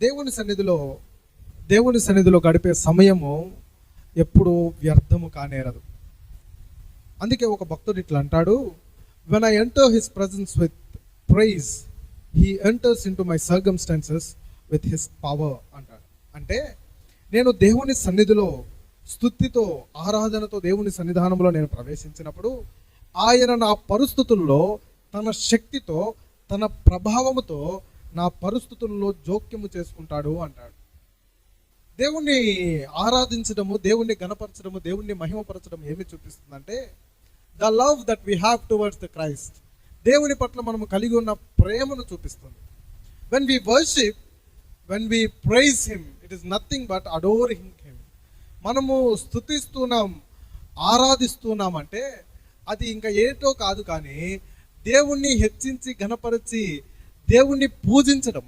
దేవుని సన్నిధిలో గడిపే సమయము ఎప్పుడు వ్యర్థము కానేరదు. అందుకే ఒక భక్తుడు ఇట్లా అంటాడు, when I enter his presence with praise, he enters into my circumstances with his power అంటాడు. అంటే నేను దేవుని సన్నిధిలో స్తుతితో ఆరాధనతో దేవుని సన్నిధానంలో నేను ప్రవేశించినప్పుడు ఆయన నా పరిస్థితుల్లో తన శక్తితో తన ప్రభావముతో నా పరిస్థితుల్లో జోక్యము చేసుకుంటాడు అంటాడు. దేవుణ్ణి ఆరాధించడము, దేవుణ్ణి గణపరచడము, దేవుణ్ణి మహిమపరచడం ఏమి చూపిస్తుందంటే the love that we have towards the Christ. దేవుని పట్ల మనము కలిగి ఉన్న ప్రేమను చూపిస్తుంది. When we worship, when we praise him, it is nothing but adoring him. మనము స్తుతిస్తున్నాం, ఆరాధిస్తున్నాం అంటే అది ఇంకా ఏంటో కాదు, కానీ దేవుణ్ణి హెచ్చించి ఘనపరిచి దేవుణ్ణి పూజించడం.